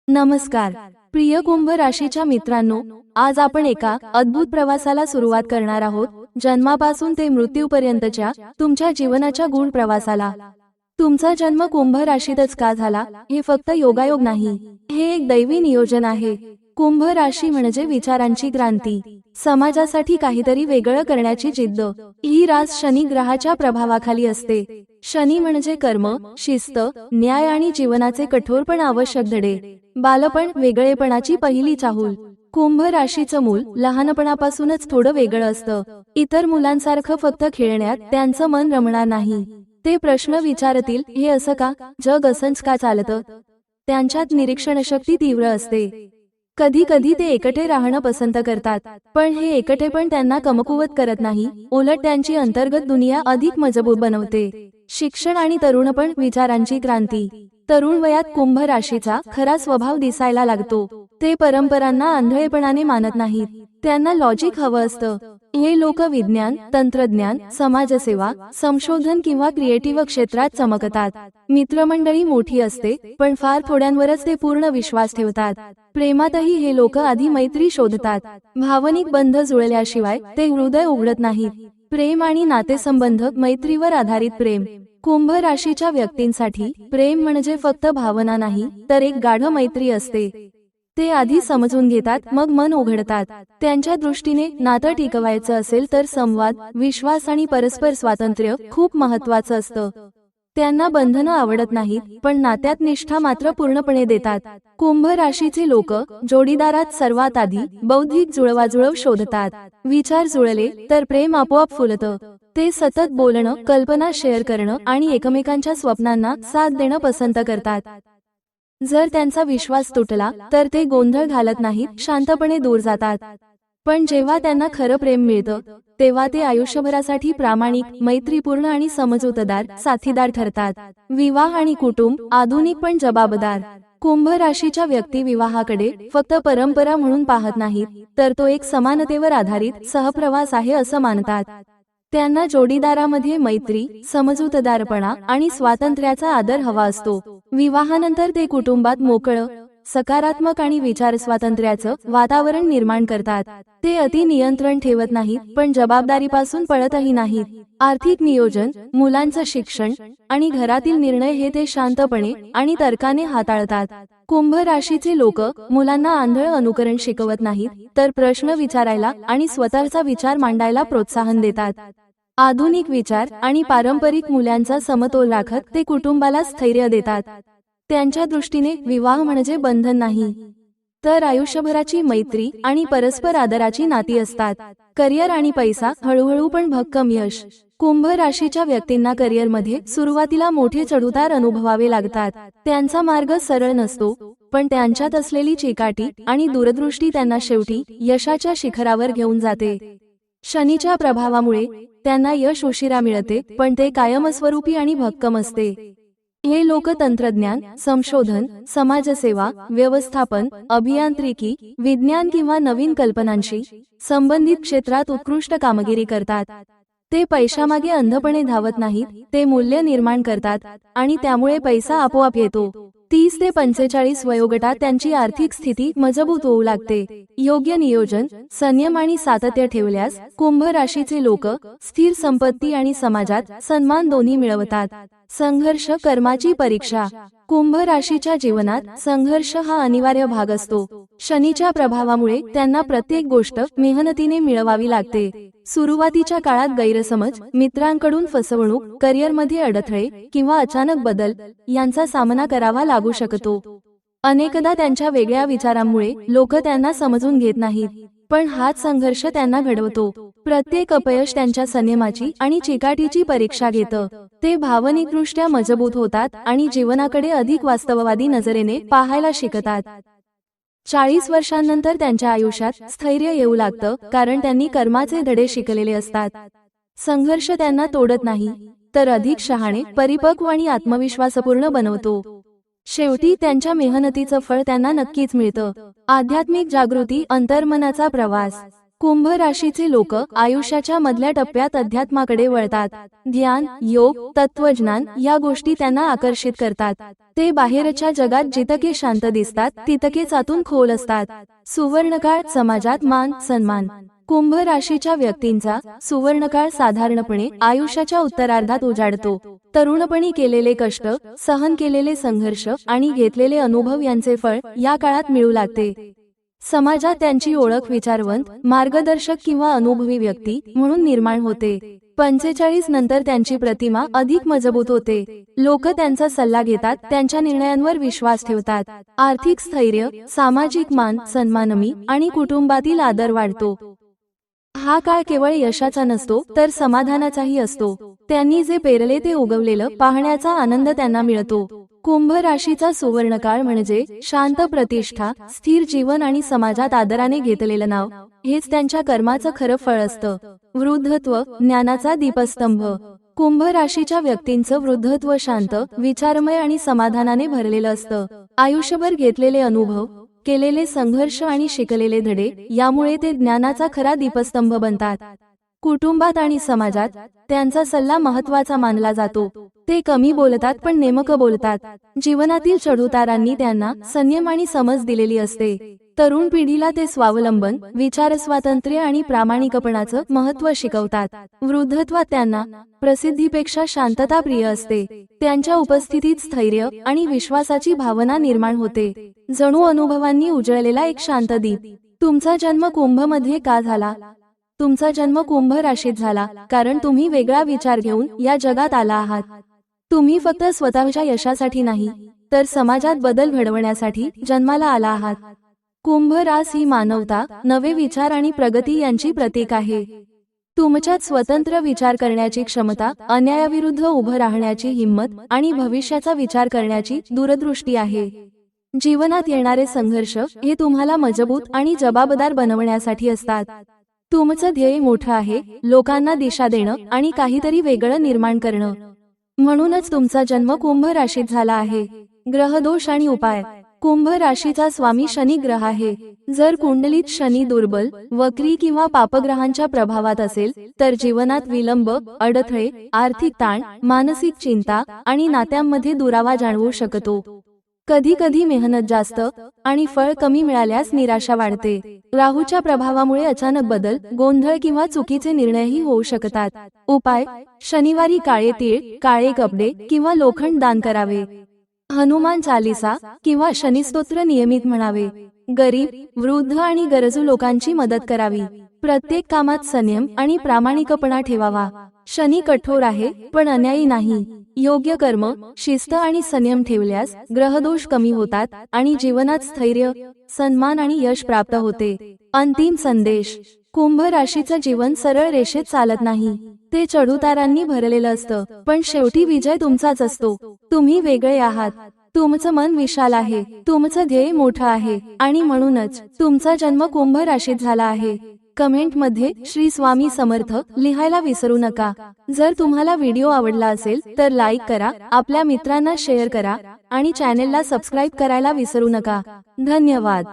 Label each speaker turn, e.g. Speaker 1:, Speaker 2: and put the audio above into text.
Speaker 1: नमस्कार प्रिय कुंभ राशीच्या मित्रांनो, आज आपण एका अद्भुत प्रवासाला सुरुवात करणार आहोत, जन्मापासून ते मृत्यूपर्यंतच्या तुमच्या जीवनाच्या गूढ प्रवासाला। तुमचा जन्म कुंभ राशीतच का झाला हे फक्त योगायोग नाही, हे एक दैवी नियोजन आहे। कुंभ राशी म्हणजे विचारांची क्रांती, समाजासाठी काहीतरी वेगळं करण्याची जिद्द। ही रास शनी ग्रहाच्या प्रभावाखाली असते। शनी म्हणजे कर्म, शिस्त, न्याय आणि जीवनाचे कठोर पण आवश्यक धडे। बालपण, वेगळेपणाची पहिली चाहूल। कुंभ राशीचं मूल लहानपणापासूनच थोडं वेगळं असतं। इतर मुलांसारखं फक्त खेळण्यात त्यांचं मन रमणार नाही। ते प्रश्न विचारतील, हे असं का, जग असंच का चालतं। त्यांच्यात निरीक्षणशक्ती तीव्र असते। कधी कधी ते एकटे राहणं पसंत करतात, पण हे एकटेपण त्यांना कमकुवत करत नाही, उलट त्यांची अंतर्गत दुनिया अधिक मजबूत बनवते। शिक्षण आणि तरुणपण, विचारांची क्रांती। तरुण वयात कुंभ राशीचा खरा स्वभाव दिसायला लागतो। ते परंपरांना आंधळेपणाने मानत नाहीत, त्यांना लॉजिक हवं असतं। हे लोक विज्ञान, तंत्रज्ञान, समाजसेवा, संशोधन किंवा क्रिएटिव्ह क्षेत्रात चमकतात। मित्रमंडळी मोठी असते, पण फार थोड्यांवरच ते पूर्ण विश्वास ठेवतात। प्रेमातही हे लोक आधी मैत्री शोधतात, भावनिक बंध जुळल्याशिवाय ते हृदय उघडत नाहीत। प्रेम आणि नातेसंबंध, मैत्रीवर आधारित प्रेम। कुंभ राशीच्या व्यक्तींसाठी प्रेम म्हणजे फक्त भावना नाही, तर एक गाढ मैत्री असते। ते आधी समजून घेतात, मग मन उघडतात। त्यांच्या दृष्टीने नातं टिकवायचं असेल तर संवाद, विश्वास आणि परस्पर स्वातंत्र्य खूप महत्त्वाचं असतं। त्यांना बंधनं आवडत नाहीत, पण नात्यात निष्ठा मात्र पूर्णपणे देतात। कुंभ राशीचे लोक जोडीदारात सर्वात आधी बौद्धिक जुळवाजुळव शोधतात। विचार जुळले तर प्रेम आपोआप फुलतं। ते सतत बोलणं, कल्पना शेअर करणं आणि एकमेकांच्या स्वप्नांना साथ देणं पसंत करतात। जर त्यांचा विश्वास तुटला तर ते गोंधळ घालत नाहीत, शांतपणे दूर जातात। पण जेव्हा त्यांना खरं प्रेम मिळतं तेव्हा ते आयुष्यभरासाठी प्रामाणिक, मैत्रीपूर्ण आणि समजूतदार साथीदार ठरतात। विवाह आणि कुटुंब, आधुनिक पण जबाबदार। कुंभ राशीच्या व्यक्ती विवाहाकडे फक्त परंपरा म्हणून पाहत नाहीत, तर तो एक समानतेवर आधारित सहप्रवास आहे असं मानतात। त्यांना जोडीदारामध्ये मैत्री, समजूतदारपणा आणि स्वातंत्र्याचा आदर हवा असतो। विवाहानंतर ते कुटुंबात मोकळं, सकारात्मक आणि विचार स्वातंत्र्याचं वातावरण निर्माण करतात। ते अति नियंत्रण ठेवत नाहीत, पण जबाबदारीपासून पळतही नाहीत। आर्थिक नियोजन, मुलांचं शिक्षण आणि घरातील निर्णय हे ते शांतपणे आणि तर्काने हाताळतात। कुंभ राशीचे लोक मुलांना आंधळ अनुकरण शिकवत नाहीत, तर प्रश्न विचारायला आणि स्वतःचा विचार मांडायला प्रोत्साहन देतात। आधुनिक विचार आणि पारंपरिक मूल्यांचा समतोल राखत ते कुटुंबाला स्थैर्य देतात। त्यांच्या दृष्टीने विवाह म्हणजे बंधन नाही, तर आयुष्यभराची मैत्री आणि परस्पर आदराची नाती असतात। करिअर आणि पैसा, हळूहळू पण भक्कम यश। कुंभ राशीच्या व्यक्तींना करिअरमध्ये सुरुवातीला मोठे चढउतार अनुभवावे लागतात। त्यांचा मार्ग सरळ नसतो, पण त्यांच्यात असलेली चिकाटी आणि दूरदृष्टी त्यांना शेवटी यशाच्या शिखरावर घेऊन जाते। शनीच्या प्रभावामुळे त्यांना यश उशिरा मिळते, पण ते कायमस्वरूपी आणि भक्कम असते। हे लोक तंत्रज्ञान, संशोधन, समाजसेवा, व्यवस्थापन, अभियांत्रिकी, विज्ञान किंवा नवीन कल्पनांशी संबंधित क्षेत्रात उत्कृष्ट कामगिरी करतात। ते पैशामागे अंधपणे धावत नाहीत, ते मूल्य निर्माण करतात आणि त्यामुळे पैसा आपोआप येतो। 30 ते 45 वयोगटात त्यांची आर्थिक स्थिती मजबूत होऊ लागते। योग्य नियोजन, संयम आणि सातत्य ठेवल्यास कुंभ राशीचे लोक स्थिर संपत्ती आणि समाजात सन्मान दोन्ही मिळवतात। संघर्ष, कर्माची परीक्षा। कुंभ राशीच्या जीवनात संघर्ष हा अनिवार्य भाग असतो। शनीच्या प्रभावामुळे त्यांना प्रत्येक गोष्ट मेहनतीने मिळवावी लागते। सुरुवातीच्या काळात गैरसमज, मित्रांकडून फसवणूक, करिअरमध्ये अडथळे किंवा अचानक बदल यांचा सामना करावा लागू शकतो। अनेकदा त्यांच्या वेगळ्या विचारांमुळे लोक त्यांना समजून घेत नाहीत, पण हाच संघर्ष त्यांना घडवतो। प्रत्येक अपयश त्यांच्या संयमाची आणि चिकाटीची परीक्षा घेतं। ते भावनिकदृष्ट्या मजबूत होतात आणि जीवनाकडे अधिक वास्तववादी नजरेने पाहायला शिकतात। 40 वर्षांनंतर त्यांच्या आयुष्यात स्थैर्य येऊ लागतं, कारण त्यांनी कर्माचे धडे शिकलेले असतात। संघर्ष त्यांना तोडत नाही, तर अधिक शहाणे, परिपक्व आणि आत्मविश्वासपूर्ण बनवतो। शेवटी त्यांच्या मेहनतीचं फळ त्यांना नक्कीच मिळतं। आध्यात्मिक जागृती, अंतर्मनाचा प्रवास। कुंभ राशीचे लोक आयुष्याच्या मधल्या टप्प्यात अध्यात्माकडे वळतात. ध्यान, योग, तत्वज्ञान या गोष्टी त्यांना आकर्षित करतात. ते बाहेरच्या जगात जितके शांत दिसतात तितकेच आतून खोल असतात. सुवर्णकाळ, समाजात मान सन्मान. कुंभ राशीच्या व्यक्तींचा सुवर्णकाळ साधारणपणे आयुष्याच्या उत्तरार्धात उजाडतो. तरुणपणी केलेले कष्ट, सहन केलेले संघर्ष आणि घेतलेले अनुभव यांचे फळ या काळात मिळू लागते. समाजात त्यांची ओळख विचारवंत, मार्गदर्शक किंवा अनुभवी व्यक्ती म्हणून निर्माण होते. 45 नंतर त्यांची प्रतिमा अधिक मजबूत होते. लोक त्यांचा सल्ला घेतात, त्यांच्या निर्णयांवर विश्वास ठेवतात. आर्थिक स्थैर्य, सामाजिक मान सन्मानमी आणि कुटुंबातील आदर वाढतो. हा काळ केवळ यशाचा नसतो तर समाधानाचाही असतो. त्यांनी जे पेरले ते उगवलेलं पाहण्याचा आनंद त्यांना मिळतो. कुंभ राशीचा सुवर्णकाळ म्हणजे शांत प्रतिष्ठा, स्थिर जीवन आणि समाजात आदराने घेतलेलं नाव हेच त्यांच्या कर्माचं खरं फळ असतं. वृद्धत्व, ज्ञानाचा दीपस्तंभ. कुंभ राशीच्या व्यक्तींचं वृद्धत्व शांत, विचारमय आणि समाधानाने भरलेलं असतं. आयुष्यभर घेतलेले अनुभव, केलेले संघर्ष आणि शिकलेले धडे यामुळे ते ज्ञानाचा खरा दीपस्तंभ बनतात. कुटुंबात आणि समाजात त्यांचा सल्ला महत्त्वाचा मानला जातो. ते कमी बोलतात पण नेमकं बोलतात. जीवनातील चढउतारांनी त्यांना संयम आणि समज दिलेली असते. तरुण पिढीला ते स्वावलंबन, विचारस्वातंत्र्य आणि प्रामाणिकपणाचं महत्त्व शिकवतात. वृद्धत्वात त्यांना प्रसिद्धीपेक्षा शांतता प्रिय असते. त्यांच्या उपस्थितीत स्थैर्य आणि विश्वासाची भावना निर्माण होते. जणू अनुभवांनी उजळलेला एक शांत दीप. तुमचा जन्म कुंभ मध्ये का झाला? तुमचा जन्म कुंभ राशीत झाला कारण तुम्ही वेगळा विचार घेऊन या जगात आला आहात. तुम्ही फक्त स्वतःच्या यशासाठी नाही तर समाजात बदल घडवण्यासाठी जन्माला आला आहात. कुंभ रास ही मानवता, नवे विचार आणि प्रगती यांची प्रतीक आहे. तुमच्यात स्वतंत्र विचार करण्याची क्षमता, अन्यायाविरुद्ध उभं राहण्याची हिंमत आणि भविष्याचा विचार करण्याची दूरदृष्टी आहे. जीवनात येणारे संघर्ष हे तुम्हाला मजबूत आणि जबाबदार बनवण्यासाठी असतात. तुमचं ध्येय मोठं आहे, लोकांना दिशा देणं आणि काहीतरी वेगळं निर्माण करणं. म्हणूनच तुमचा जन्म कुंभ राशीत झाला आहे. ग्रहदोष आणि उपाय. कुंभ राशीचा स्वामी शनी ग्रह आहे. जर कुंडलीत शनी दुर्बल, वक्री किंवा पापग्रहांच्या प्रभावात असेल तर जीवनात विलंब, अडथळे, आर्थिक ताण, मानसिक चिंता आणि नात्यांमध्ये दुरावा जाणवू शकतो. कधी कधी मेहनत जास्त आणि फळ कमी मिळाल्यास निराशा वाढते. राहूच्या प्रभावामुळे अचानक बदल, गोंधळ किंवा चुकीचे निर्णयही होऊ शकतात. उपाय: शनिवारी काळे तीळ, काळे कपडे किंवा लोखंड दान करावे. हनुमान चालीसा किंवा शनिस्तोत्र नियमित म्हणावे. गरीब, वृद्ध आणि गरजू लोकांची मदत करावी. प्रत्येक कामात संयम आणि प्रामाणिकपणा ठेवावा. शनी कठोर आहे पण अन्यायी नाही. योग्य कर्म, शिस्त आणि संयम ठेवल्यास ग्रहदोष कमी होतात आणि जीवनात स्थैर्य, सन्मान आणि यश प्राप्त होते. अंतिम संदेश. कुंभ राशीचं जीवन सरळ रेषेत चालत नाही. ते चढउतारांनी भरलेलं असतं पण शेवटी विजय तुमचाच असतो. तुम्ही वेगळे आहात. तुमचं मन विशाल आहे, तुमचं ध्येय मोठं आहे आणि म्हणूनच तुमचा जन्म कुंभ राशीत झाला आहे. कमेंट मध्ये श्री स्वामी समर्थ लिहायला विसरू नका. जर तुम्हाला व्हिडिओ आवडला असेल तर लाईक करा, आपल्या मित्रांना शेअर करा आणि चॅनेलला सबस्क्राईब करायला विसरू नका. धन्यवाद.